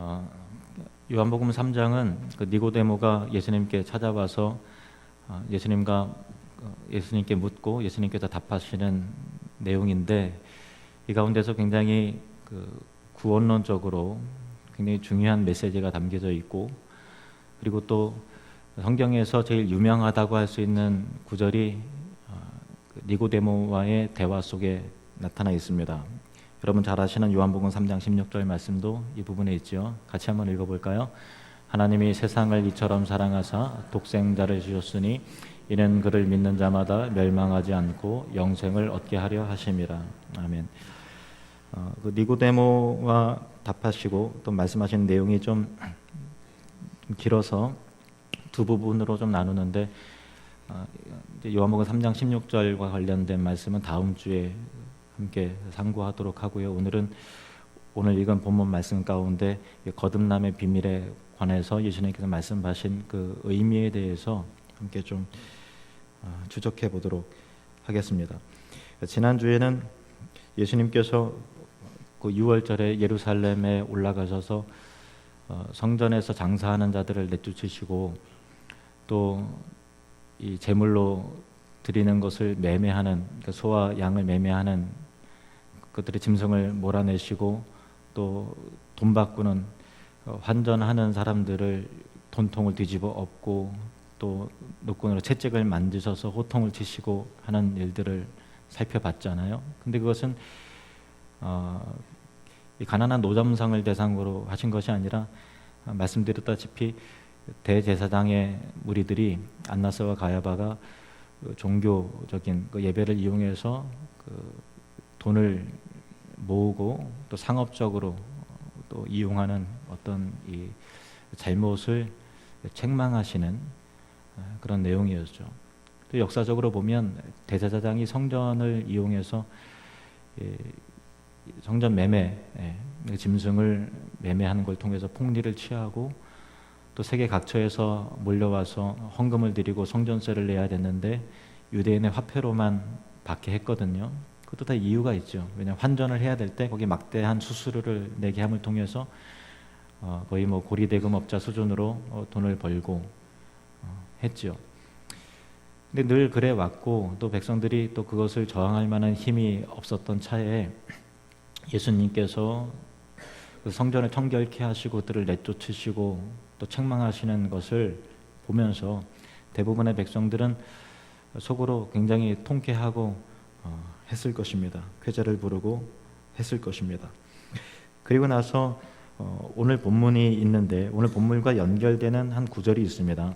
어, 요한복음 3장은 그 니고데모가 예수님께 찾아와서 예수님께 묻고 예수님께서 답하시는 내용인데, 이 가운데서 굉장히 구원론적으로 굉장히 중요한 메시지가 담겨져 있고, 그리고 또 성경에서 제일 유명하다고 할 수 있는 구절이 니고데모와의 대화 속에 나타나 있습니다. 여러분 잘 아시는 요한복음 3장 16절 말씀도 이 부분에 있죠. 같이 한번 읽어볼까요? 하나님이 세상을 이처럼 사랑하사 독생자를 주셨으니 이는 그를 믿는 자마다 멸망하지 않고 영생을 얻게 하려 하심이라. 아멘. 그 니고데모와 답하시고 또 말씀하신 내용이 좀 길어서 두 부분으로 좀 나누는데, 요한복음 3장 16절과 관련된 말씀은 다음 주에 함께 상고하도록 하고요. 오늘 읽은 본문 말씀 가운데 거듭남의 비밀에 관해서 예수님께서 말씀하신 그 의미에 대해서 함께 좀 추적해 보도록 하겠습니다. 지난주에는 예수님께서 그 6월절에 예루살렘에 올라가셔서 성전에서 장사하는 자들을 내쫓으시고, 또 이 제물로 드리는 것을 매매하는, 그러니까 소와 양을 매매하는 그들의 짐승을 몰아내시고, 또 돈 바꾸는 환전하는 사람들을 돈통을 뒤집어 엎고, 또 노끈으로 채찍을 만지셔서 호통을 치시고 하는 일들을 살펴봤잖아요. 근데 그것은 이 가난한 노점상을 대상으로 하신 것이 아니라, 말씀드렸다시피 대제사장의 무리들이 안나스와 가야바가 종교적인 그 예배를 이용해서 돈을 모으고 또 상업적으로 또 이용하는 어떤 이 잘못을 책망하시는 그런 내용이었죠. 또 역사적으로 보면 대제사장이 성전을 이용해서 성전 매매, 짐승을 매매하는 걸 통해서 폭리를 취하고, 또 세계 각처에서 몰려와서 헌금을 드리고 성전세를 내야 됐는데 유대인의 화폐로만 받게 했거든요. 그것도 다 이유가 있죠. 왜냐하면 환전을 해야 될 때 거기 막대한 수수료를 내게 함을 통해서 거의 고리대금업자 수준으로 돈을 벌고 했죠. 근데 늘 그래 왔고, 또 백성들이 또 그것을 저항할 만한 힘이 없었던 차에 예수님께서 그 성전을 청결케 하시고 그들을 내쫓으시고 또 책망하시는 것을 보면서 대부분의 백성들은 속으로 굉장히 통쾌하고 했을 것입니다. 쾌재를 부르고 했을 것입니다. 그리고 나서 오늘 본문이 있는데, 오늘 본문과 연결되는 한 구절이 있습니다.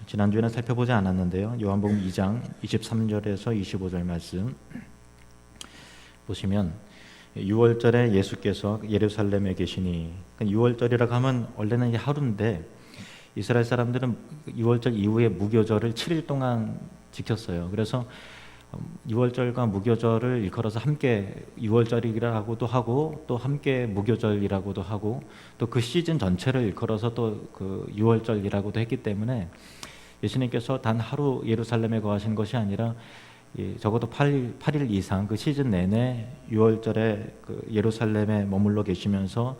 지난주에는 살펴보지 않았는데요. 요한복음 2장 23절에서 25절 말씀 보시면, 6월절에 예수께서 예루살렘에 계시니, 6월절이라고 하면 원래는 하루인데 이스라엘 사람들은 6월절 이후에 무교절을 7일 동안 지켰어요. 그래서 6월절과 무교절을 일컬어서 함께 6월절이라고도 하고, 또 함께 무교절이라고도 하고, 또 그 시즌 전체를 일컬어서 또 그 6월절이라고도 했기 때문에 예수님께서 단 하루 예루살렘에 거하신 것이 아니라 적어도 8일 이상 그 시즌 내내 6월절에 그 예루살렘에 머물러 계시면서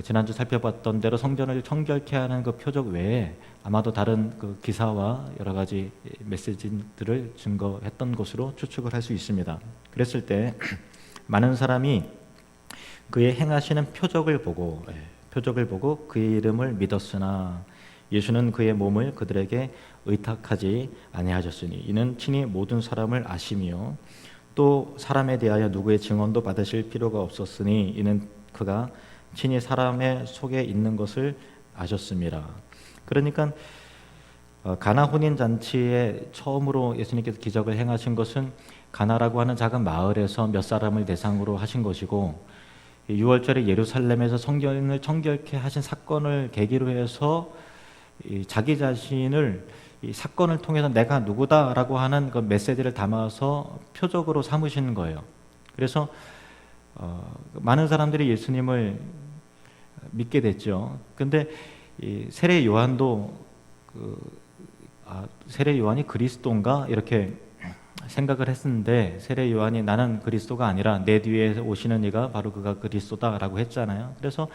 지난주 살펴봤던 대로 성전을 청결케 하는 그 표적 외에 아마도 다른 그 기사와 여러 가지 메시지들을 증거했던 것으로 추측을 할 수 있습니다. 그랬을 때 많은 사람이 그의 행하시는 표적을 보고 그의 이름을 믿었으나 예수는 그의 몸을 그들에게 의탁하지 아니하셨으니 이는 친히 모든 사람을 아시며 또 사람에 대하여 누구의 증언도 받으실 필요가 없었으니 이는 그가 친히 사람의 속에 있는 것을 아셨습니다. 그러니까 가나 혼인 잔치에 처음으로 예수님께서 기적을 행하신 것은 가나라고 하는 작은 마을에서 몇 사람을 대상으로 하신 것이고, 6월절에 예루살렘에서 성전을 청결케 하신 사건을 계기로 해서 자기 자신을 이 사건을 통해서 내가 누구다라고 하는 그 메시지를 담아서 표적으로 삼으시는 거예요. 그래서 많은 사람들이 예수님을 믿게 됐죠. 근데 이 세례 요한도 세례 요한이 그리스도인가 이렇게 생각을 했는데, 세례 요한이 나는 그리스도가 아니라 내 뒤에 오시는 이가 바로 그가 그리스도다라고 했잖아요. 그래서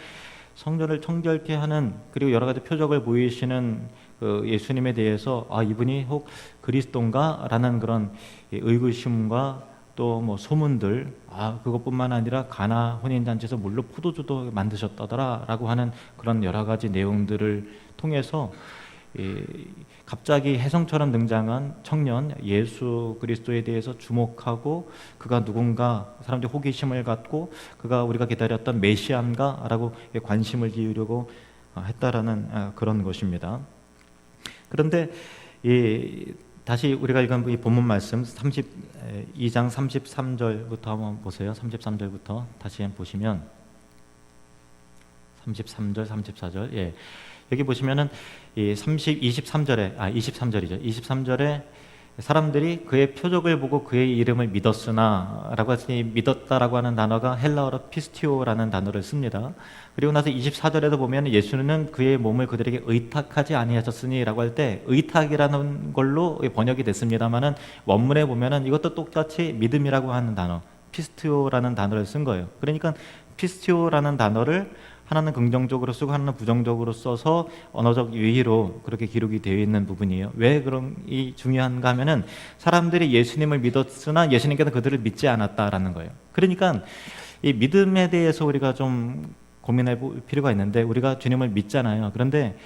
성전을 청결케 하는, 그리고 여러 가지 표적을 보이시는 그 예수님에 대해서 이분이 혹 그리스도인가? 라는 그런 의구심과 또 뭐 소문들, 그것뿐만 아니라 가나 혼인잔치에서 물로 포도주도 만드셨다더라 라고 하는 그런 여러 가지 내용들을 통해서 갑자기 혜성처럼 등장한 청년 예수 그리스도에 대해서 주목하고, 그가 누군가 사람들이 호기심을 갖고 그가 우리가 기다렸던 메시아인가 라고 관심을 기울이려고 했다라는 그런 것입니다. 그런데 다시 우리가 읽은 이 본문 말씀 32장 33절부터 한번 보세요. 33절부터 다시 한번 보시면 33절, 34절. 여기 보시면은 이 23절이죠. 23절에 사람들이 그의 표적을 보고 그의 이름을 믿었으나 라고 했으니, 믿었다라고 하는 단어가 헬라어로 피스티오라는 단어를 씁니다. 그리고 나서 24절에도 보면 예수는 그의 몸을 그들에게 의탁하지 아니하셨으니 라고 할 때 의탁이라는 걸로 번역이 됐습니다만은 원문에 보면은 이것도 똑같이 믿음이라고 하는 단어 피스티오라는 단어를 쓴 거예요. 그러니까 피스티오라는 단어를 하나는 긍정적으로 쓰고 하나는 부정적으로 써서 언어적 유희로 그렇게 기록이 되어 있는 부분이에요. 왜 그런 이 중요한가 하면은 사람들이 예수님을 믿었으나 예수님께서 그들을 믿지 않았다라는 거예요. 그러니까 이 믿음에 대해서 우리가 좀 고민해 볼 필요가 있는데, 우리가 주님을 믿잖아요. 그런데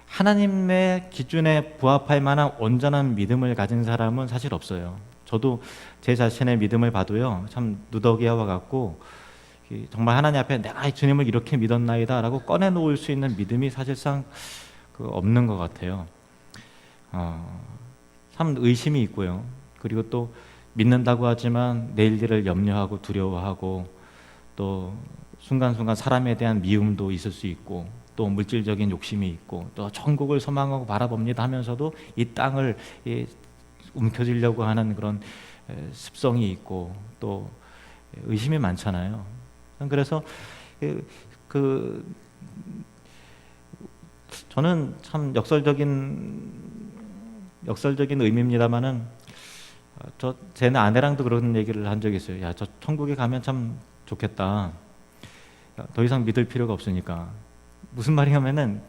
하나님의 기준에 부합할 만한 온전한 믿음을 가진 사람은 사실 없어요. 저도 제 자신의 믿음을 봐도요, 참 누더기와 같고, 정말 하나님 앞에 내가 주님을 이렇게 믿었나이다 라고 꺼내놓을 수 있는 믿음이 사실상 없는 것 같아요. 참 의심이 있고요. 그리고 또 믿는다고 하지만 내일 일을 염려하고 두려워하고, 또 순간순간 사람에 대한 미움도 있을 수 있고, 또 물질적인 욕심이 있고, 또 천국을 소망하고 바라봅니다 하면서도 이 땅을 움켜쥐려고 하는 그런 습성이 있고, 또 의심이 많잖아요. 그래서 저는 참 역설적인 의미입니다만은, 제 아내랑도 그런 얘기를 한 적이 있어요. 야, 저 천국에 가면 참 좋겠다. 더 이상 믿을 필요가 없으니까. 무슨 말이냐면은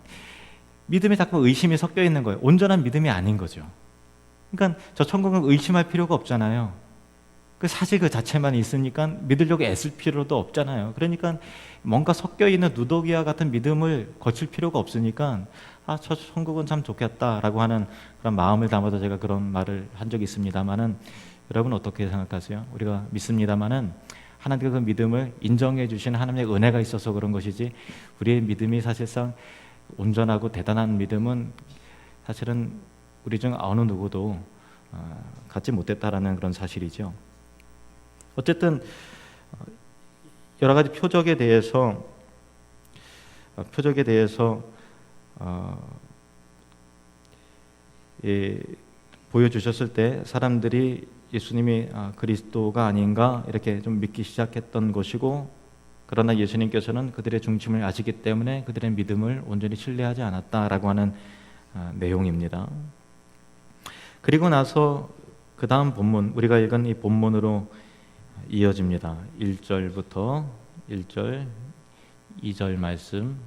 믿음에 자꾸 의심이 섞여 있는 거예요. 온전한 믿음이 아닌 거죠. 그러니까 저 천국은 의심할 필요가 없잖아요. 사실 그 자체만 있으니까 믿으려고 애쓸 필요도 없잖아요. 그러니까 뭔가 섞여 있는 누더기와 같은 믿음을 거칠 필요가 없으니까 저 천국은 참 좋겠다라고 하는 그런 마음을 담아서 제가 그런 말을 한 적이 있습니다만은, 여러분 어떻게 생각하세요? 우리가 믿습니다만은 하나님께서 그 믿음을 인정해 주시는 하나님의 은혜가 있어서 그런 것이지, 우리의 믿음이 사실상 온전하고 대단한 믿음은 사실은 우리 중 어느 누구도 갖지 못했다라는 그런 사실이죠. 어쨌든 여러 가지 표적에 대해서 보여주셨을 때 사람들이 예수님이 그리스도가 아닌가 이렇게 좀 믿기 시작했던 것이고, 그러나 예수님께서는 그들의 중심을 아시기 때문에 그들의 믿음을 온전히 신뢰하지 않았다라고 하는 내용입니다. 그리고 나서 그 다음 본문, 우리가 읽은 이 본문으로 이어집니다. 1절부터 1절, 2절 말씀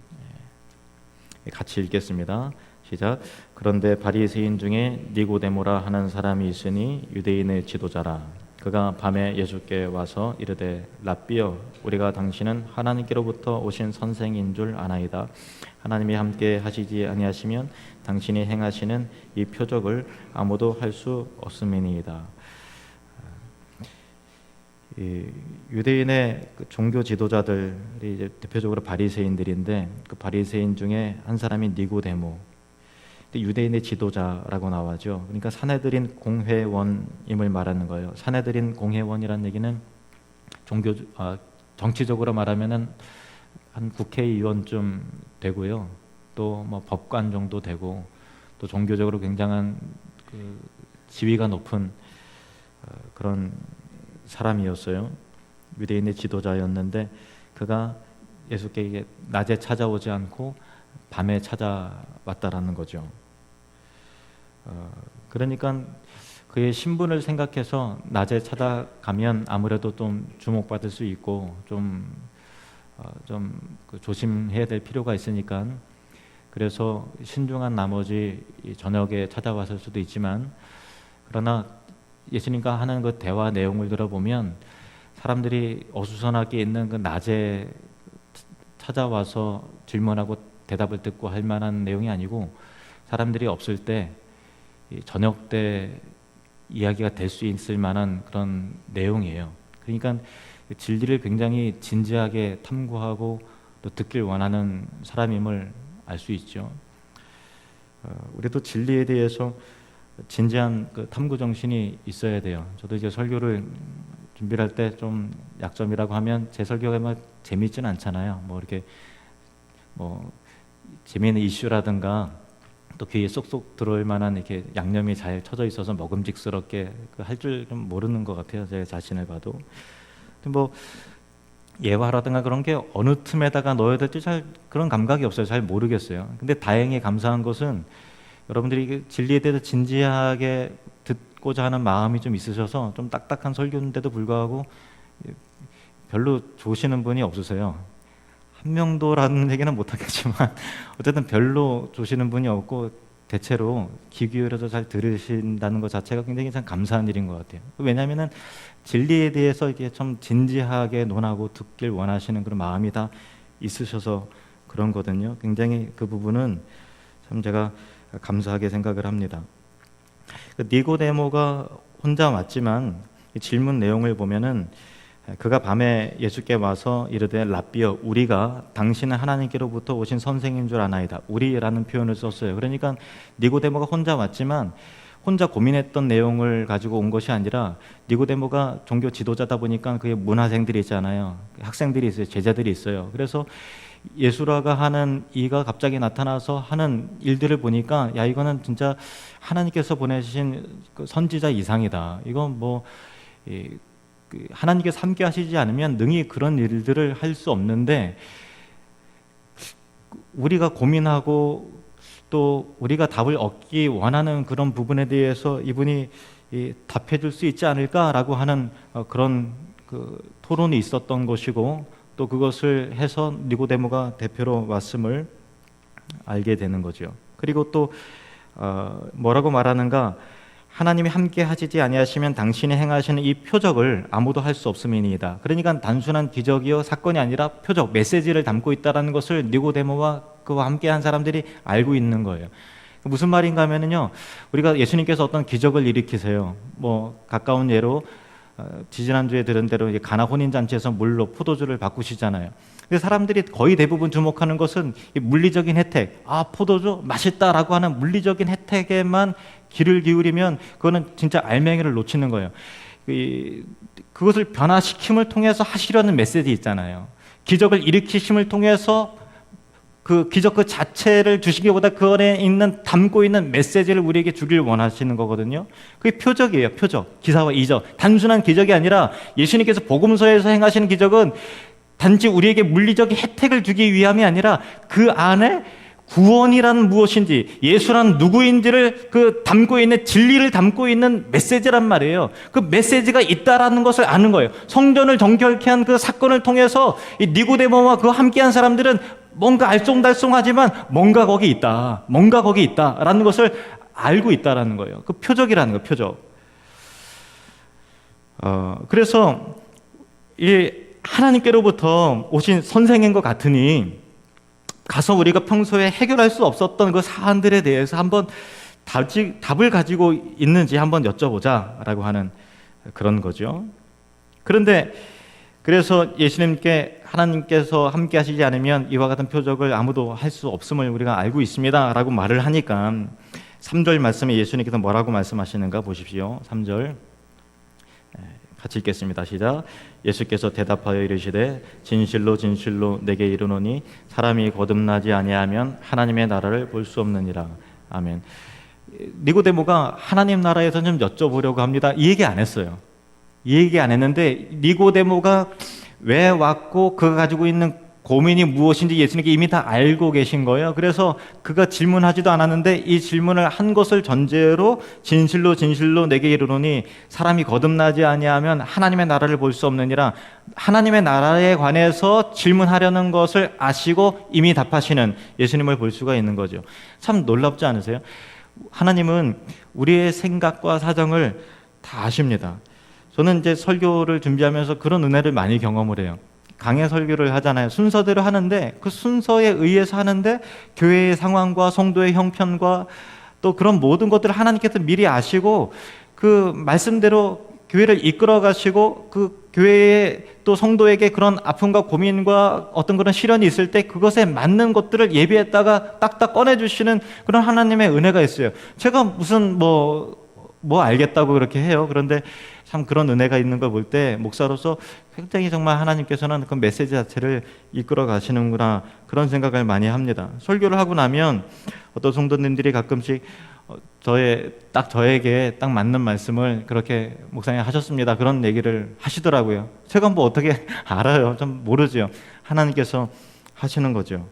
같이 읽겠습니다. 시작. 그런데 바리새인 중에 니고데모라 하는 사람이 있으니 유대인의 지도자라. 그가 밤에 예수께 와서 이르되 랍비여, 우리가 당신은 하나님께로부터 오신 선생인 줄 아나이다. 하나님이 함께 하시지 아니하시면 당신이 행하시는 이 표적을 아무도 할 수 없음이니이다. 유대인의 종교 지도자들이 이제 대표적으로 바리새인들인데, 그 바리새인 중에 한 사람이 니고데모, 유대인의 지도자라고 나와죠. 그러니까 사내들인 공회원임을 말하는 거예요. 사내들인 공회원이라는 얘기는 정치적으로 말하면은 한 국회의원쯤 되고요. 또 뭐 법관 정도 되고, 또 종교적으로 굉장한 그 지위가 높은 그런 사람이었어요. 유대인의 지도자였는데, 그가 예수께 낮에 찾아오지 않고 밤에 찾아왔다라는 거죠. 그러니까 그의 신분을 생각해서 낮에 찾아가면 아무래도 좀 주목받을 수 있고 좀 좀 조심해야 될 필요가 있으니까 그래서 신중한 나머지 이 저녁에 찾아왔을 수도 있지만 그러나 예수님과 하는 그 대화 내용을 들어보면 사람들이 어수선하게 있는 그 낮에 찾아와서 질문하고 대답을 듣고 할 만한 내용이 아니고 사람들이 없을 때 저녁 때 이야기가 될 수 있을 만한 그런 내용이에요. 그러니까 진리를 굉장히 진지하게 탐구하고 또 듣길 원하는 사람임을 알 수 있죠. 우리도 진리에 대해서 진지한 그 탐구 정신이 있어야 돼요. 저도 이제 설교를 준비할 때 좀 약점이라고 하면 제 설교가 막 재미있진 않잖아요. 뭐 이렇게 뭐 재미있는 이슈라든가 또 귀에 쏙쏙 들어올 만한 이렇게 양념이 잘 쳐져 있어서 먹음직스럽게 할 줄 좀 모르는 것 같아요. 제 자신을 봐도. 뭐 예화라든가 그런 게 어느 틈에다가 넣어야 될지 잘 그런 감각이 없어요. 잘 모르겠어요. 근데 다행히 감사한 것은 여러분들이 진리에 대해서 진지하게 듣고자 하는 마음이 좀 있으셔서 좀 딱딱한 설교인데도 불구하고 별로 좋으시는 분이 없으세요. 한 명도라는 얘기는 못하겠지만 어쨌든 별로 좋으시는 분이 없고 대체로 귀 기울여서 잘 들으신다는 것 자체가 굉장히 참 감사한 일인 것 같아요. 왜냐하면은 진리에 대해서 이게 좀 진지하게 논하고 듣길 원하시는 그런 마음이 다 있으셔서 그런 거든요. 굉장히 그 부분은 참 제가 감사하게 생각을 합니다. 니고데모가 혼자 왔지만 질문 내용을 보면은 그가 밤에 예수께 와서 이르되 라삐여 우리가 당신은 하나님께로부터 오신 선생인 줄 아나이다. 우리라는 표현을 썼어요. 그러니까 니고데모가 혼자 왔지만 혼자 고민했던 내용을 가지고 온 것이 아니라 니고데모가 종교 지도자다 보니까 그게 문화생들이 있잖아요. 학생들이 있어요. 제자들이 있어요. 그래서 예수라가 하는 이가 갑자기 나타나서 하는 일들을 보니까 야 이거는 진짜 하나님께서 보내신 그 선지자 이상이다. 이건 뭐 하나님께서 함께 하시지 않으면 능히 그런 일들을 할 수 없는데 우리가 고민하고 또 우리가 답을 얻기 원하는 그런 부분에 대해서 이분이 답해 줄 수 있지 않을까라고 하는 그런 그 토론이 있었던 것이고 또 그것을 해서 니고데모가 대표로 왔음을 알게 되는 거죠. 그리고 또 뭐라고 말하는가? 하나님이 함께 하시지 아니하시면 당신이 행하시는 이 표적을 아무도 할 수 없음이니이다. 그러니까 단순한 기적이요 사건이 아니라 표적, 메시지를 담고 있다는 것을 니고데모와 그와 함께한 사람들이 알고 있는 거예요. 무슨 말인가 하면은요, 우리가 예수님께서 어떤 기적을 일으키세요. 뭐 가까운 예로 지지난주에 들은 대로 가나 혼인잔치에서 물로 포도주를 바꾸시잖아요. 근데 사람들이 거의 대부분 주목하는 것은 이 물리적인 혜택, 포도주 맛있다라고 하는 물리적인 혜택에만 귀를 기울이면 그거는 진짜 알맹이를 놓치는 거예요. 그것을 변화시킴을 통해서 하시려는 메시지 있잖아요. 기적을 일으키심을 통해서 그 기적 그 자체를 주시기보다 그 안에 있는 담고 있는 메시지를 우리에게 주길 원하시는 거거든요. 그게 표적이에요. 표적, 기사와 이적. 단순한 기적이 아니라 예수님께서 복음서에서 행하시는 기적은 단지 우리에게 물리적인 혜택을 주기 위함이 아니라 그 안에 구원이란 무엇인지, 예수란 누구인지를 담고 있는 진리를 담고 있는 메시지란 말이에요. 그 메시지가 있다라는 것을 아는 거예요. 성전을 정결케 한 그 사건을 통해서 이 니고데모와 그 함께한 사람들은 뭔가 알쏭달쏭하지만 뭔가 거기 있다, 뭔가 거기 있다라는 것을 알고 있다라는 거예요. 그 표적이라는 거, 표적. 그래서 이 하나님께로부터 오신 선생인 것 같으니 가서 우리가 평소에 해결할 수 없었던 그 사안들에 대해서 한번 답을 가지고 있는지 한번 여쭤보자라고 하는 그런 거죠. 그런데 그래서 하나님께서 함께 하시지 않으면 이와 같은 표적을 아무도 할 수 없음을 우리가 알고 있습니다 라고 말을 하니까 3절 말씀에 예수님께서 뭐라고 말씀하시는가 보십시오. 3절 같이 읽겠습니다. 시작. 예수께서 대답하여 이르시되 진실로 진실로 내게 이르노니 사람이 거듭나지 아니하면 하나님의 나라를 볼 수 없느니라. 아멘. 니고데모가 하나님 나라에서 좀 여쭤보려고 합니다. 이 얘기 안 했어요. 이 얘기 안 했는데 니고데모가 왜 왔고 그가 가지고 있는 고민이 무엇인지 예수님께 이미 다 알고 계신 거예요. 그래서 그가 질문하지도 않았는데 이 질문을 한 것을 전제로 진실로 진실로 내게 이르노니 사람이 거듭나지 아니하면 하나님의 나라를 볼 수 없느니라. 하나님의 나라에 관해서 질문하려는 것을 아시고 이미 답하시는 예수님을 볼 수가 있는 거죠. 참 놀랍지 않으세요? 하나님은 우리의 생각과 사정을 다 아십니다. 저는 이제 설교를 준비하면서 그런 은혜를 많이 경험을 해요. 강해 설교를 하잖아요. 순서대로 하는데 그 순서에 의해서 하는데 교회의 상황과 성도의 형편과 또 그런 모든 것들을 하나님께서 미리 아시고 그 말씀대로 교회를 이끌어 가시고 그 교회의 또 성도에게 그런 아픔과 고민과 어떤 그런 시련이 있을 때 그것에 맞는 것들을 예비했다가 딱딱 꺼내주시는 그런 하나님의 은혜가 있어요. 제가 무슨 뭐 알겠다고 그렇게 해요. 그런데 참 그런 은혜가 있는 걸 볼 때 목사로서 굉장히 정말 하나님께서는 그 메시지 자체를 이끌어 가시는구나 그런 생각을 많이 합니다. 설교를 하고 나면 어떤 성도님들이 가끔씩 저에게 딱 맞는 말씀을 그렇게 목사님 하셨습니다 그런 얘기를 하시더라고요. 제가 뭐 어떻게 알아요? 좀 모르죠. 하나님께서 하시는 거죠.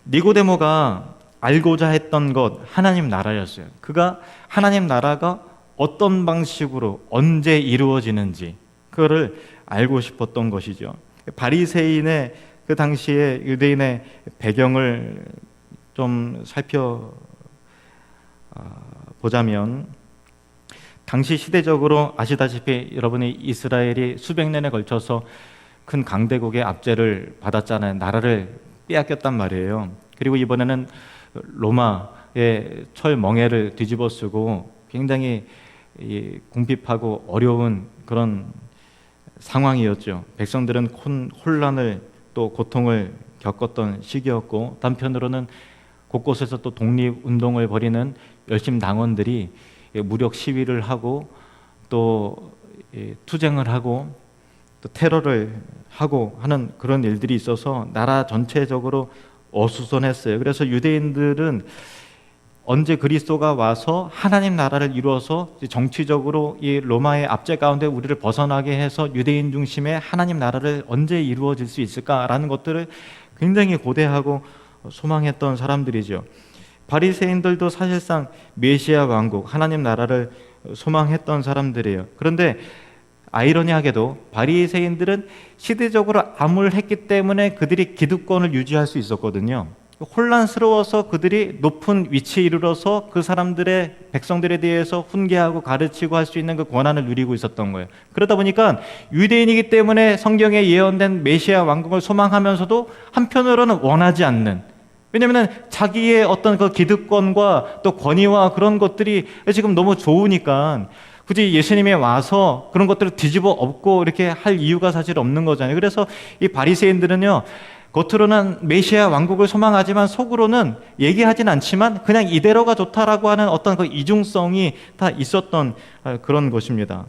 니고데모가 알고자 했던 것 하나님 나라였어요. 그가 하나님 나라가 어떤 방식으로 언제 이루어지는지 그거를 알고 싶었던 것이죠. 바리새인의 그 당시의 유대인의 배경을 좀 살펴보자면 당시 시대적으로 아시다시피 여러분이 이스라엘이 수백 년에 걸쳐서 큰 강대국의 압제를 받았잖아요. 나라를 빼앗겼단 말이에요. 그리고 이번에는 로마의 철멍에를 뒤집어쓰고 굉장히 궁핍하고 어려운 그런 상황이었죠. 백성들은 혼란을 또 고통을 겪었던 시기였고 한편으로는 곳곳에서 또 독립운동을 벌이는 열심 당원들이 무력 시위를 하고 또 투쟁을 하고 또 테러를 하고 하는 그런 일들이 있어서 나라 전체적으로 어수선했어요. 그래서 유대인들은 언제 그리스도가 와서 하나님 나라를 이루어서 정치적으로 이 로마의 압제 가운데 우리를 벗어나게 해서 유대인 중심의 하나님 나라를 언제 이루어질 수 있을까라는 것들을 굉장히 고대하고 소망했던 사람들이죠. 바리새인들도 사실상 메시아 왕국, 하나님 나라를 소망했던 사람들이에요. 그런데 아이러니하게도 바리새인들은 시대적으로 암울했기 때문에 그들이 기득권을 유지할 수 있었거든요. 혼란스러워서 그들이 높은 위치에 이르러서 그 사람들의 백성들에 대해서 훈계하고 가르치고 할 수 있는 그 권한을 누리고 있었던 거예요. 그러다 보니까 유대인이기 때문에 성경에 예언된 메시아 왕국을 소망하면서도 한편으로는 원하지 않는, 왜냐하면 자기의 어떤 그 기득권과 또 권위와 그런 것들이 지금 너무 좋으니까 굳이 예수님이 와서 그런 것들을 뒤집어 엎고 이렇게 할 이유가 사실 없는 거잖아요. 그래서 이 바리새인들은요, 겉으로는 메시아 왕국을 소망하지만 속으로는 얘기하진 않지만 그냥 이대로가 좋다라고 하는 어떤 그 이중성이 다 있었던 그런 것입니다.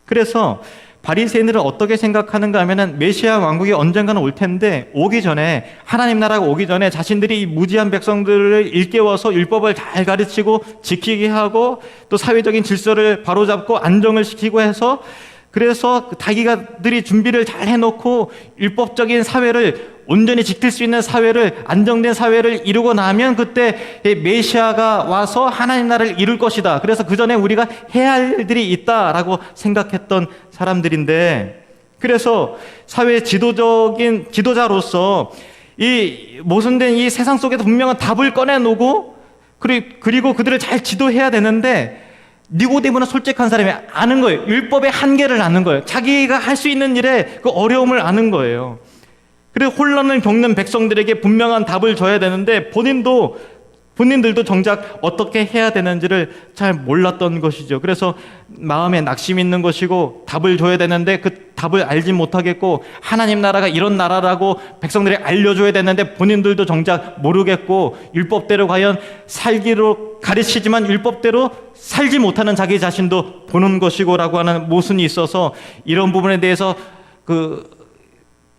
그래서 바리새인들은 어떻게 생각하는가 하면은 메시아 왕국이 언젠가는 올 텐데 오기 전에, 하나님 나라가 오기 전에 자신들이 이 무지한 백성들을 일깨워서 율법을 잘 가르치고 지키게 하고 또 사회적인 질서를 바로잡고 안정을 시키고 해서, 그래서 자기가들이 준비를 잘 해놓고 율법적인 사회를 온전히 지킬 수 있는 사회를, 안정된 사회를 이루고 나면 그때 메시아가 와서 하나님 나라를 이룰 것이다. 그래서 그 전에 우리가 해야 할 일들이 있다라고 생각했던 사람들인데, 그래서 사회 지도자로서 이 모순된 이 세상 속에서 분명한 답을 꺼내놓고 그리고 그들을 잘 지도해야 되는데, 니고데모는 솔직한 사람이 아는 거예요. 율법의 한계를 아는 거예요. 자기가 할 수 있는 일에 그 어려움을 아는 거예요. 그리고 혼란을 겪는 백성들에게 분명한 답을 줘야 되는데 본인들도 정작 어떻게 해야 되는지를 잘 몰랐던 것이죠. 그래서 마음에 낙심이 있는 것이고 답을 줘야 되는데 그 답을 알지 못하겠고, 하나님 나라가 이런 나라라고 백성들이 알려줘야 되는데 본인들도 정작 모르겠고, 율법대로 과연 살기로 가르치지만 율법대로 살지 못하는 자기 자신도 보는 것이고 라고 하는 모순이 있어서, 이런 부분에 대해서 그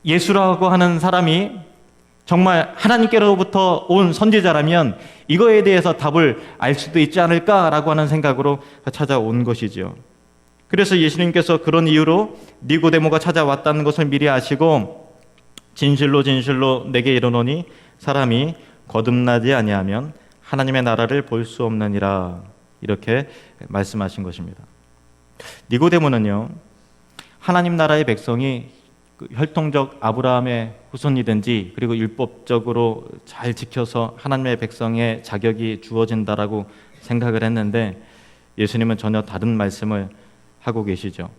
예수라고 하는 사람이 정말 하나님께로부터 온 선지자라면 이거에 대해서 답을 알 수도 있지 않을까라고 하는 생각으로 찾아온 것이죠. 그래서 예수님께서 그런 이유로 니고데모가 찾아왔다는 것을 미리 아시고 진실로 진실로 내게 이르노니 사람이 거듭나지 아니하면 하나님의 나라를 볼 수 없느니라. 이렇게 말씀하신 것입니다. 니고데모는요, 하나님 나라의 백성이 혈통적 아브라함의 후손이든지 그리고 율법적으로 잘 지켜서 하나님의 백성의 자격이 주어진다라고 생각을 했는데, 예수님은 전혀 다른 말씀을 하고 계시죠.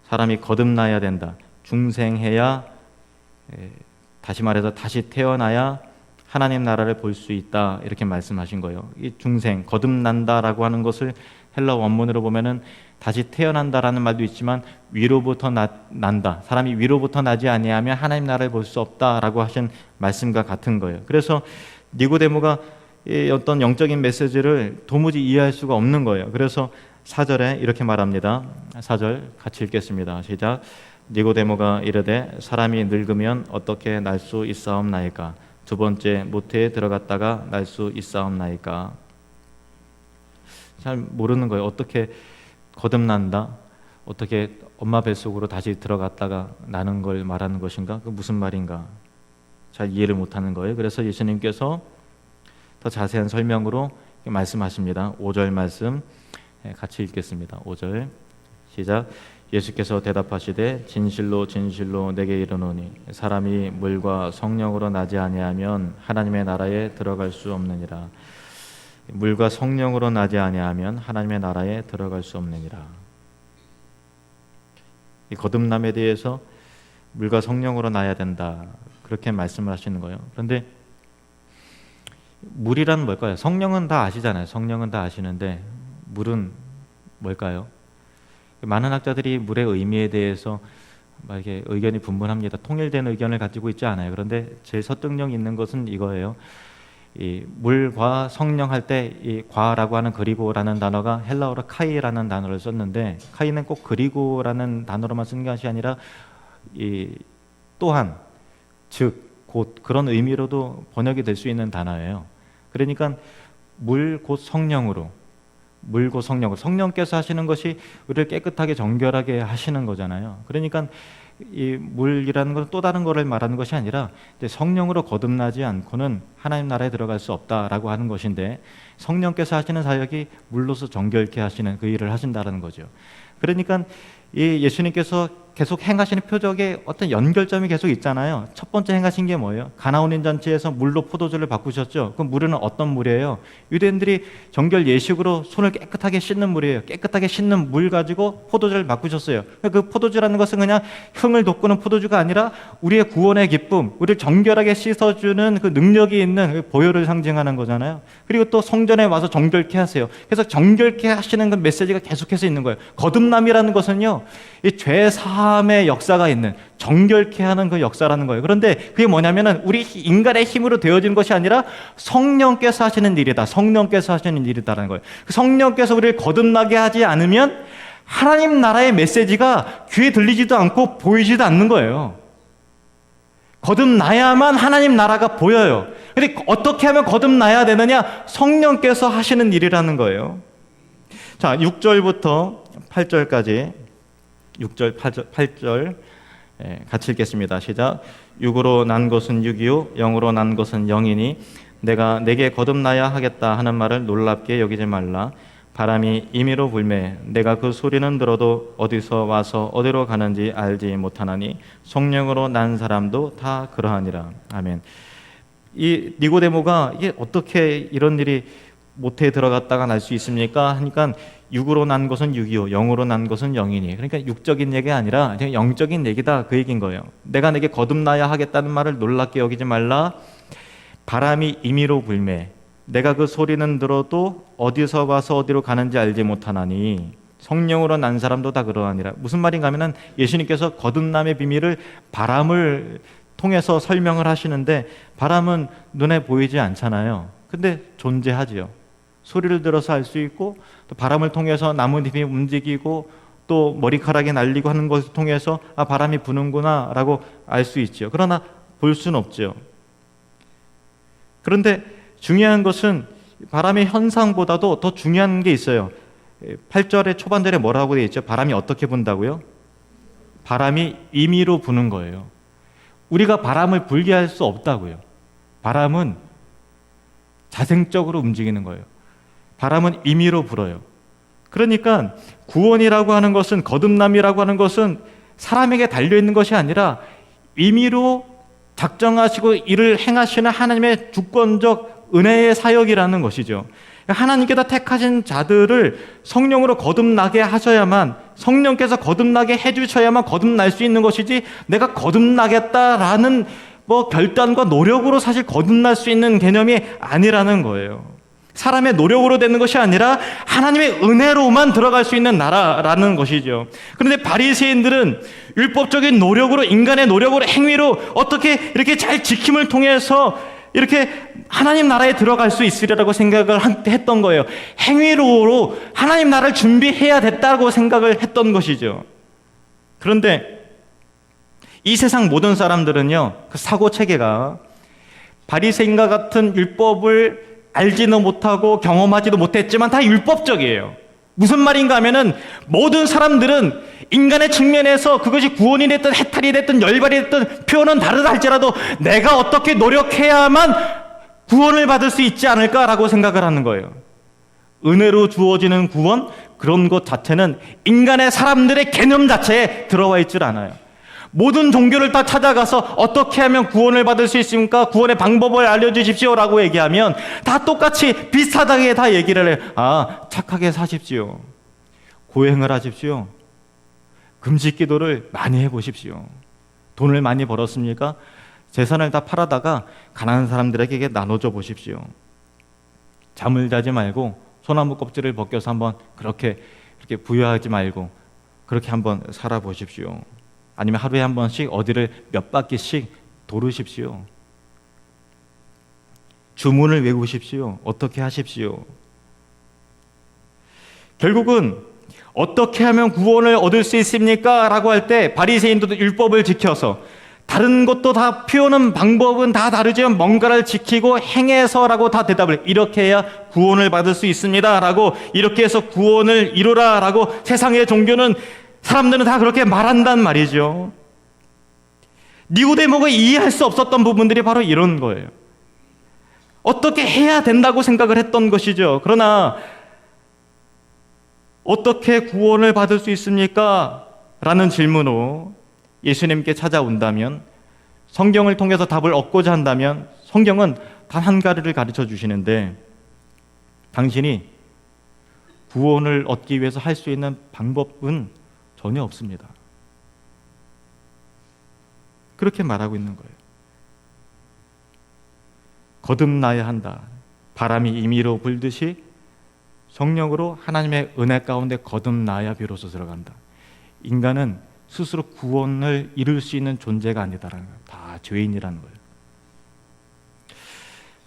사람이 거듭나야 된다. 중생해야, 다시 말해서 다시 태어나야 하나님 나라를 볼 수 있다. 이렇게 말씀하신 거예요. 이 중생, 거듭난다라고 하는 것을 헬라 원문으로 보면은 다시 태어난다라는 말도 있지만 위로부터 난다. 사람이 위로부터 나지 아니하면 하나님 나라를 볼 수 없다라고 하신 말씀과 같은 거예요. 그래서 니고데모가 어떤 영적인 메시지를 도무지 이해할 수가 없는 거예요. 그래서 4절에 이렇게 말합니다. 4절 같이 읽겠습니다. 시작. 니고데모가 이르되 사람이 늙으면 어떻게 날 수 있사옵나이까? 두 번째 모태에 들어갔다가 날 수 있사옵나이까? 잘 모르는 거예요. 어떻게 거듭난다? 어떻게 엄마 뱃속으로 다시 들어갔다가 나는 걸 말하는 것인가? 그 무슨 말인가? 잘 이해를 못하는 거예요. 그래서 예수님께서 더 자세한 설명으로 말씀하십니다. 5절 말씀 같이 읽겠습니다. 5절 시작. 예수께서 대답하시되 진실로 진실로 내게 이르노니 사람이 물과 성령으로 나지 아니하면 하나님의 나라에 들어갈 수 없느니라. 물과 성령으로 나지 아니하면 하나님의 나라에 들어갈 수 없느니라. 이 거듭남에 대해서 물과 성령으로 나야 된다, 그렇게 말씀을 하시는 거예요. 그런데 물이란 뭘까요? 성령은 다 아시잖아요. 성령은 다 아시는데 물은 뭘까요? 많은 학자들이 물의 의미에 대해서 막 이렇게 의견이 분분합니다. 통일된 의견을 가지고 있지 않아요. 그런데 제일 설득력 있는 것은 이거예요. 이 물과 성령 할 때 이 과라고 하는 그리고라는 단어가 헬라어로 카이라는 단어를 썼는데, 카이는 꼭 그리고라는 단어로만 쓰는 것이 아니라 이 또한, 즉, 곧 그런 의미로도 번역이 될 수 있는 단어예요. 그러니까 물 곧 성령으로, 물 곧 성령으로, 성령께서 하시는 것이 우리를 깨끗하게 정결하게 하시는 거잖아요. 그러니까 이 물이라는 것은 또 다른 것을 말하는 것이 아니라 성령으로 거듭나지 않고는 하나님 나라에 들어갈 수 없다라고 하는 것인데, 성령께서 하시는 사역이 물로서 정결케 하시는 그 일을 하신다는 거죠. 그러니까 이 예수님께서 계속 행하시는 표적에 어떤 연결점이 계속 있잖아요. 첫 번째 행하신 게 뭐예요? 가나온인 잔치에서 물로 포도주를 바꾸셨죠. 그 물은 어떤 물이에요? 유대인들이 정결 예식으로 손을 깨끗하게 씻는 물이에요. 깨끗하게 씻는 물 가지고 포도주를 바꾸셨어요. 그 포도주라는 것은 그냥 흥을 돋구는 포도주가 아니라 우리의 구원의 기쁨, 우리를 정결하게 씻어주는 그 능력이 있는 그 보혈을 상징하는 거잖아요. 그리고 또 성전에 와서 정결케 하세요. 그래서 정결케 하시는 그 메시지가 계속해서 있는 거예요. 거듭남이라는 것은요, 이 죄 사함의 역사가 있는, 정결케 하는 그 역사라는 거예요. 그런데 그게 뭐냐면은 우리 인간의 힘으로 되어지는 것이 아니라 성령께서 하시는 일이다. 성령께서 하시는 일이다라는 거예요. 성령께서 우리를 거듭나게 하지 않으면 하나님 나라의 메시지가 귀에 들리지도 않고 보이지도 않는 거예요. 거듭나야만 하나님 나라가 보여요. 근데 어떻게 하면 거듭나야 되느냐? 성령께서 하시는 일이라는 거예요. 자, 6절부터 8절까지 6절, 8절 같이 읽겠습니다. 시작. 육으로 난 것은 육이요 영으로 난 것은 영이니 내가 내게 거듭나야 하겠다 하는 말을 놀랍게 여기지 말라. 바람이 임의로 불매 내가 그 소리는 들어도 어디서 와서 어디로 가는지 알지 못하나니 성령으로 난 사람도 다 그러하니라. 아멘. 이 니고데모가 이게 어떻게 이런 일이 모태에 들어갔다가 날 수 있습니까? 하니까 육으로 난 것은 육이요 영으로 난 것은 영이니, 그러니까 육적인 얘기가 아니라 영적인 얘기다, 그 얘기인 거예요. 내가 내게 거듭나야 하겠다는 말을 놀랍게 여기지 말라. 바람이 임의로 불매 내가 그 소리는 들어도 어디서 와서 어디로 가는지 알지 못하나니 성령으로 난 사람도 다 그러하니라. 무슨 말인가 하면은 예수님께서 거듭남의 비밀을 바람을 통해서 설명을 하시는데, 바람은 눈에 보이지 않잖아요. 근데 존재하지요. 소리를 들어서 알 수 있고, 또 바람을 통해서 나뭇잎이 움직이고 또 머리카락이 날리고 하는 것을 통해서 아, 바람이 부는구나 라고 알 수 있죠. 그러나 볼 수는 없죠. 그런데 중요한 것은 바람의 현상보다도 더 중요한 게 있어요. 8절의 초반절에 뭐라고 되어 있죠? 바람이 어떻게 분다고요? 바람이 임의로 부는 거예요. 우리가 바람을 불게 할 수 없다고요. 바람은 자생적으로 움직이는 거예요. 바람은 임의로 불어요. 그러니까 구원이라고 하는 것은, 거듭남이라고 하는 것은 사람에게 달려있는 것이 아니라 임의로 작정하시고 이를 행하시는 하나님의 주권적 은혜의 사역이라는 것이죠. 하나님께서 택하신 자들을 성령으로 거듭나게 하셔야만, 성령께서 거듭나게 해주셔야만 거듭날 수 있는 것이지, 내가 거듭나겠다라는 결단과 노력으로 사실 거듭날 수 있는 개념이 아니라는 거예요. 사람의 노력으로 되는 것이 아니라 하나님의 은혜로만 들어갈 수 있는 나라라는 것이죠. 그런데 바리새인들은 율법적인 노력으로, 인간의 노력으로, 행위로 어떻게 이렇게 잘 지킴을 통해서 이렇게 하나님 나라에 들어갈 수 있으리라고 생각을 했던 거예요. 행위로 하나님 나라를 준비해야 됐다고 생각을 했던 것이죠. 그런데 이 세상 모든 사람들은요, 그 사고 체계가 바리새인과 같은 율법을 알지도 못하고 경험하지도 못했지만 다 율법적이에요. 무슨 말인가 하면은, 모든 사람들은 인간의 측면에서 그것이 구원이 됐든 해탈이 됐든 열발이 됐든 표현은 다르다 할지라도 내가 어떻게 노력해야만 구원을 받을 수 있지 않을까라고 생각을 하는 거예요. 은혜로 주어지는 구원, 그런 것 자체는 인간의 사람들의 개념 자체에 들어와 있질 않아요. 모든 종교를 다 찾아가서 어떻게 하면 구원을 받을 수 있습니까? 구원의 방법을 알려주십시오라고 얘기하면 다 똑같이 비슷하게 다 얘기를 해요. 착하게 사십시오. 고행을 하십시오. 금식 기도를 많이 해보십시오. 돈을 많이 벌었습니까? 재산을 다 팔아다가 가난한 사람들에게 나눠줘 보십시오. 잠을 자지 말고 소나무 껍질을 벗겨서 한번 그렇게 부여하지 말고 그렇게 한번 살아보십시오. 아니면 하루에 한 번씩 어디를 몇 바퀴씩 도르십시오. 주문을 외우십시오. 어떻게 하십시오. 결국은 어떻게 하면 구원을 얻을 수 있습니까? 라고 할 때 바리새인도 율법을 지켜서, 다른 것도 다 표현은 방법은 다 다르지만 뭔가를 지키고 행해서라고 다 대답을, 이렇게 해야 구원을 받을 수 있습니다 라고, 이렇게 해서 구원을 이루라 라고 세상의 종교는, 사람들은 다 그렇게 말한단 말이죠. 니고데모가 이해할 수 없었던 부분들이 바로 이런 거예요. 어떻게 해야 된다고 생각을 했던 것이죠. 그러나 어떻게 구원을 받을 수 있습니까? 라는 질문으로 예수님께 찾아온다면, 성경을 통해서 답을 얻고자 한다면 성경은 단 한 가지를 가르쳐 주시는데, 당신이 구원을 얻기 위해서 할 수 있는 방법은 전혀 없습니다. 그렇게 말하고 있는 거예요. 거듭나야 한다. 바람이 임의로 불듯이 성령으로 하나님의 은혜 가운데 거듭나야 비로소 들어간다. 인간은 스스로 구원을 이룰 수 있는 존재가 아니다라는 거예요. 다 죄인이라는 거예요.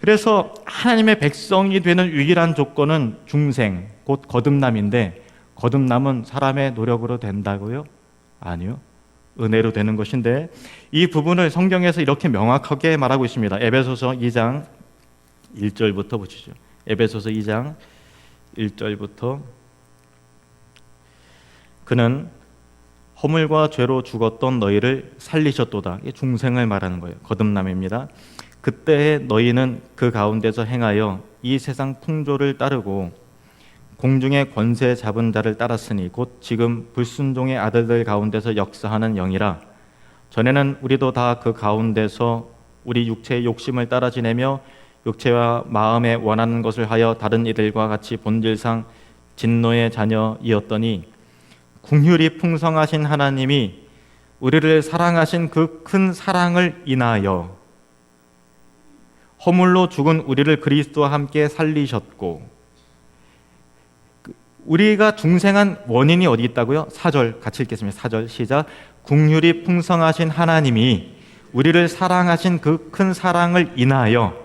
그래서 하나님의 백성이 되는 유일한 조건은 중생, 곧 거듭남인데, 거듭남은 사람의 노력으로 된다고요? 아니요. 은혜로 되는 것인데, 이 부분을 성경에서 이렇게 명확하게 말하고 있습니다. 에베소서 2장 1절부터 보시죠. 에베소서 2장 1절부터, 그는 허물과 죄로 죽었던 너희를 살리셨도다. 이게 중생을 말하는 거예요. 거듭남입니다. 그때 너희는 그 가운데서 행하여 이 세상 풍조를 따르고 공중의 권세 잡은 자를 따랐으니 곧 지금 불순종의 아들들 가운데서 역사하는 영이라. 전에는 우리도 다 그 가운데서 우리 육체의 욕심을 따라 지내며 육체와 마음에 원하는 것을 하여 다른 이들과 같이 본질상 진노의 자녀이었더니, 긍휼이 풍성하신 하나님이 우리를 사랑하신 그 큰 사랑을 인하여 허물로 죽은 우리를 그리스도와 함께 살리셨고. 우리가 중생한 원인이 어디 있다고요? 4절 같이 읽겠습니다. 4절 시작. 긍휼이 풍성하신 하나님이 우리를 사랑하신 그 큰 사랑을 인하여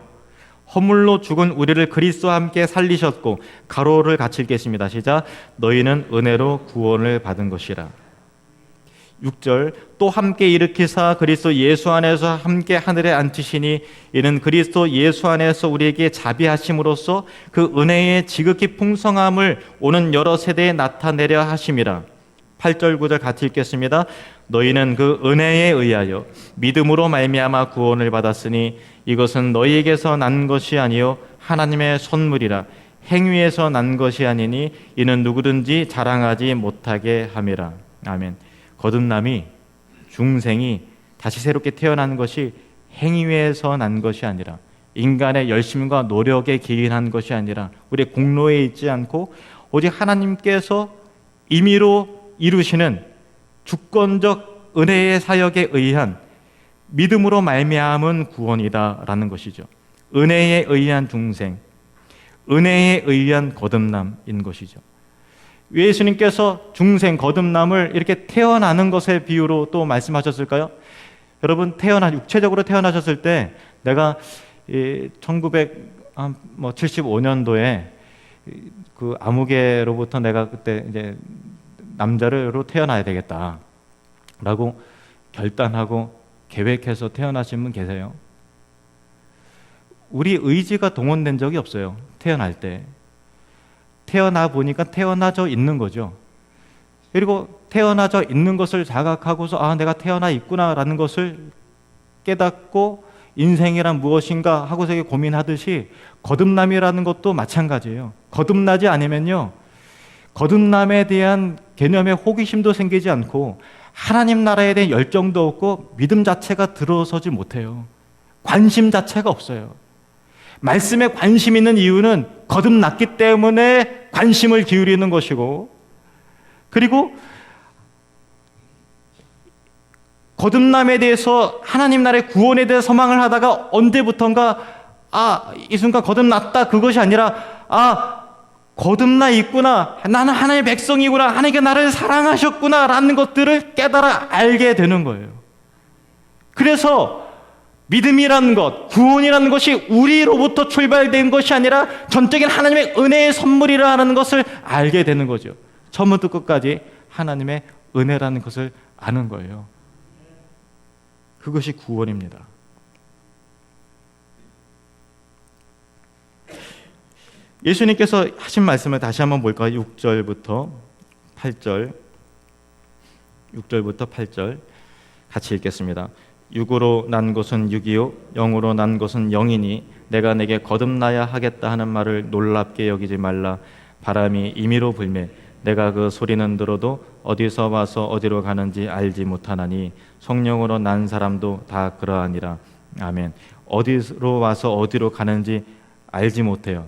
허물로 죽은 우리를 그리스도와 함께 살리셨고. 가로를 같이 읽겠습니다. 시작. 너희는 은혜로 구원을 받은 것이라. 6절 또 함께 일으키사 그리스도 예수 안에서 함께 하늘에 앉히시니 이는 그리스도 예수 안에서 우리에게 자비하심으로써 그 은혜의 지극히 풍성함을 오는 여러 세대에 나타내려 하심이라. 8절 9절 같이 읽겠습니다. 너희는 그 은혜에 의하여 믿음으로 말미암아 구원을 받았으니 이것은 너희에게서 난 것이 아니요 하나님의 선물이라. 행위에서 난 것이 아니니 이는 누구든지 자랑하지 못하게 함이라. 아멘. 거듭남이, 중생이 다시 새롭게 태어난 것이 행위에서 난 것이 아니라, 인간의 열심과 노력에 기인한 것이 아니라, 우리의 공로에 있지 않고 오직 하나님께서 임의로 이루시는 주권적 은혜의 사역에 의한 믿음으로 말미암은 구원이다라는 것이죠. 은혜에 의한 중생, 은혜에 의한 거듭남인 것이죠. 예수님께서 중생, 거듭남을 이렇게 태어나는 것의 비유로 또 말씀하셨을까요? 여러분, 육체적으로 태어나셨을 때, 내가 1975년도에 그 아무개로부터 내가 그때 이제 남자로 태어나야 되겠다라고 결단하고 계획해서 태어나신 분 계세요? 우리 의지가 동원된 적이 없어요. 태어날 때. 태어나 보니까 태어나져 있는 거죠. 그리고 태어나져 있는 것을 자각하고서 아, 내가 태어나 있구나라는 것을 깨닫고 인생이란 무엇인가 하고서 고민하듯이 거듭남이라는 것도 마찬가지예요. 거듭나지 않으면요, 거듭남에 대한 개념에 호기심도 생기지 않고 하나님 나라에 대한 열정도 없고 믿음 자체가 들어서지 못해요. 관심 자체가 없어요. 말씀에 관심 있는 이유는 거듭났기 때문에 관심을 기울이는 것이고, 그리고 거듭남에 대해서, 하나님 나라의 구원에 대해 소망을 하다가 언제부턴가 이 순간 거듭났다, 그것이 아니라 거듭나 있구나, 나는 하나님의 백성이구나, 하나님께 나를 사랑하셨구나 라는 것들을 깨달아 알게 되는 거예요. 그래서 믿음이라는 것, 구원이라는 것이 우리로부터 출발된 것이 아니라 전적인 하나님의 은혜의 선물이라는 것을 알게 되는 거죠. 처음부터 끝까지 하나님의 은혜라는 것을 아는 거예요. 그것이 구원입니다. 예수님께서 하신 말씀을 다시 한번 볼까요? 6절부터 8절 같이 읽겠습니다. 육으로 난 것은 육이요 영으로 난 것은 영이니 내가 내게 거듭나야 하겠다 하는 말을 놀랍게 여기지 말라. 바람이 임의로 불매 내가 그 소리는 들어도 어디서 와서 어디로 가는지 알지 못하나니 성령으로 난 사람도 다 그러하니라. 아멘. 어디로 와서 어디로 가는지 알지 못해요.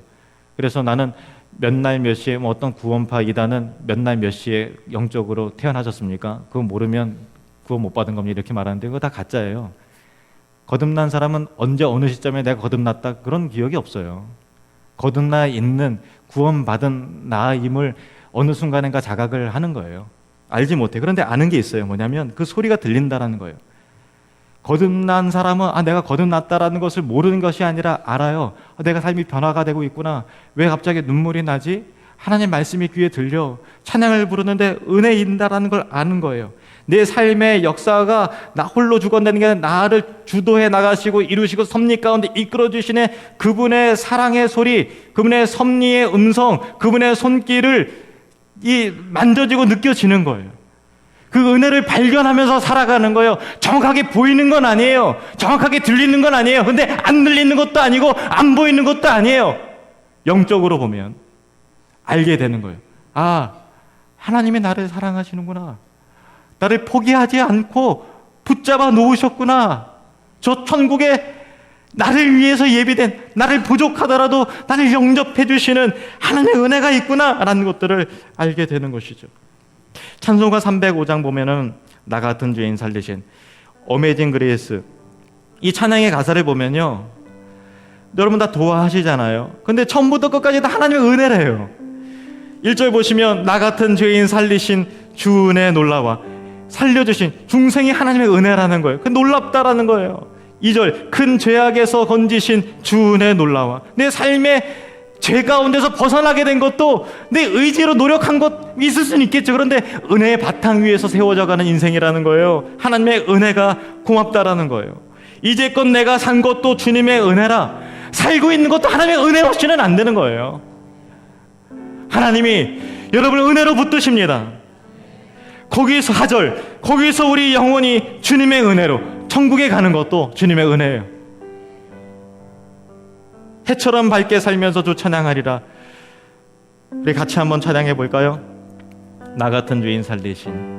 그래서 나는 몇 날 몇 시에 어떤 구원파 이단은 몇 날 몇 시에 영적으로 태어나셨습니까? 그거 모르면 구원 못 받은 겁니다 이렇게 말하는데 그거 다 가짜예요. 거듭난 사람은 언제 어느 시점에 내가 거듭났다 그런 기억이 없어요. 거듭나 있는 구원받은 나임을 어느 순간인가 자각을 하는 거예요. 알지 못해. 그런데 아는 게 있어요. 뭐냐면 그 소리가 들린다라는 거예요. 거듭난 사람은 내가 거듭났다라는 것을 모르는 것이 아니라 알아요. 내가 삶이 변화가 되고 있구나. 왜 갑자기 눈물이 나지? 하나님 말씀이 귀에 들려. 찬양을 부르는데 은혜인다라는 걸 아는 거예요. 내 삶의 역사가 나 홀로 죽었다는 게 아니라 나를 주도해 나가시고 이루시고 섭리 가운데 이끌어 주시는 그분의 사랑의 소리, 그분의 섭리의 음성, 그분의 손길을 만져지고 느껴지는 거예요. 그 은혜를 발견하면서 살아가는 거예요. 정확하게 보이는 건 아니에요. 정확하게 들리는 건 아니에요. 근데 안 들리는 것도 아니고 안 보이는 것도 아니에요. 영적으로 보면 알게 되는 거예요. 하나님이 나를 사랑하시는구나. 나를 포기하지 않고 붙잡아 놓으셨구나. 저 천국에 나를 위해서 예비된, 나를 부족하더라도 나를 영접해 주시는 하나님의 은혜가 있구나 라는 것들을 알게 되는 것이죠. 찬송가 305장 보면은 나 같은 죄인 살리신 어메이징 그레이스, 이 찬양의 가사를 보면요, 여러분 다 도와하시잖아요. 근데 처음부터 끝까지 다 하나님의 은혜래요. 1절 보시면 나 같은 죄인 살리신 주 은혜 놀라와, 살려주신 중생이 하나님의 은혜라는 거예요. 그 놀랍다라는 거예요. 2절 큰 죄악에서 건지신 주 은혜 놀라와, 내 삶의 죄 가운데서 벗어나게 된 것도 내 의지로 노력한 것 있을 수는 있겠죠. 그런데 은혜의 바탕 위에서 세워져가는 인생이라는 거예요. 하나님의 은혜가 고맙다라는 거예요. 이제껏 내가 산 것도 주님의 은혜라, 살고 있는 것도 하나님의 은혜 없이는 안 되는 거예요. 하나님이 여러분을 은혜로 붙드십니다. 거기에서 하절, 거기에서 우리 영혼이 주님의 은혜로 천국에 가는 것도 주님의 은혜예요. 해처럼 밝게 살면서 주 찬양하리라. 우리 같이 한번 찬양해 볼까요? 나 같은 죄인 살리신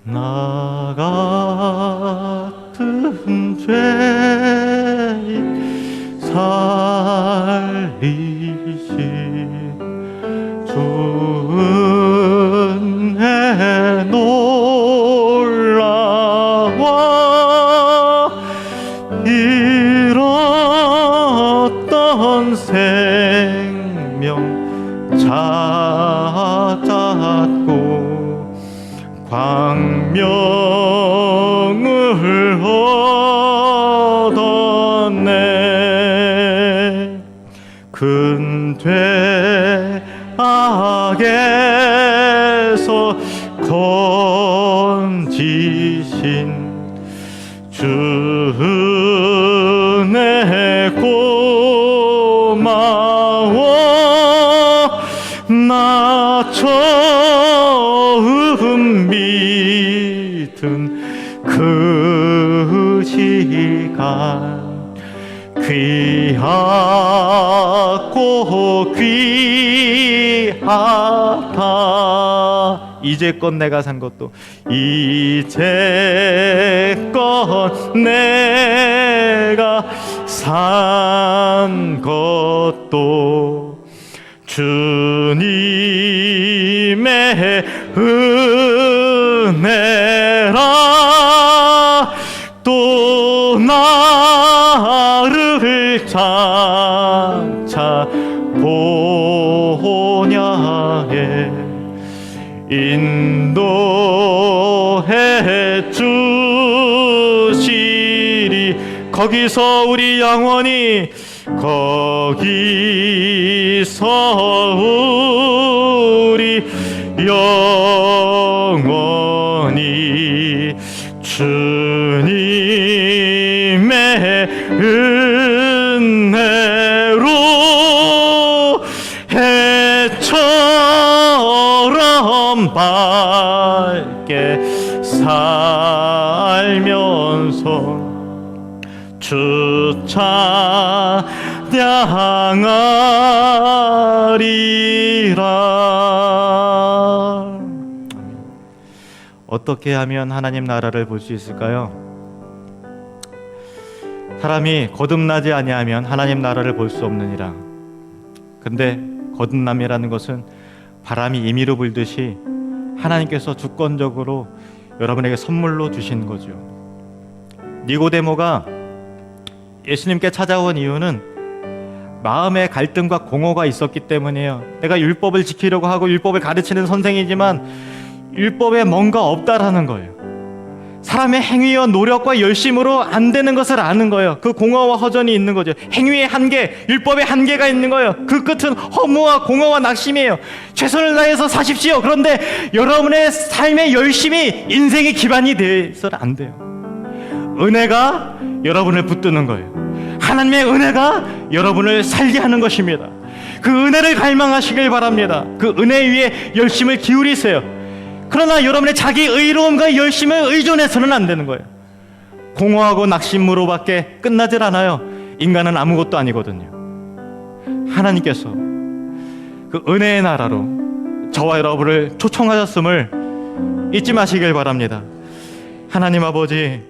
나 같은 죄인 살리신 주 은혜 놀라워 잃었던 생명 찾았고 광명을 얻었네. 근죄 악에서 건지신 주 은혜 고마워. 나 처음 믿은 그 시간 귀하고 귀하다. 이제껏 내가 산 것도 이제껏 내가 산 것도 주님의 은혜라. 또 나를 장차 본향에 인도해 주시리. 거기서 우리 영원히 거기서 우리 영원히 주님의 은혜로 해처럼 밝게 살면서 주 찬양하리라. 어떻게 하면 하나님 나라를 볼 수 있을까요? 사람이 거듭나지 아니하면 하나님 나라를 볼 수 없느니라. 근데 거듭남이라는 것은 바람이 임의로 불듯이 하나님께서 주권적으로 여러분에게 선물로 주신 거죠. 니고데모가 예수님께 찾아온 이유는 마음의 갈등과 공허가 있었기 때문이에요. 내가 율법을 지키려고 하고 율법을 가르치는 선생이지만 율법에 뭔가 없다라는 거예요. 사람의 행위와 노력과 열심으로 안 되는 것을 아는 거예요. 그 공허와 허전이 있는 거죠. 행위의 한계, 율법의 한계가 있는 거예요. 그 끝은 허무와 공허와 낙심이에요. 최선을 다해서 사십시오. 그런데 여러분의 삶의 열심이 인생의 기반이 되어서는 안 돼요. 은혜가 여러분을 붙드는 거예요. 하나님의 은혜가 여러분을 살게 하는 것입니다. 그 은혜를 갈망하시길 바랍니다. 그 은혜 위에 열심을 기울이세요. 그러나 여러분의 자기 의로움과 열심을 의존해서는 안 되는 거예요. 공허하고 낙심으로밖에 끝나질 않아요. 인간은 아무것도 아니거든요. 하나님께서 그 은혜의 나라로 저와 여러분을 초청하셨음을 잊지 마시길 바랍니다. 하나님 아버지,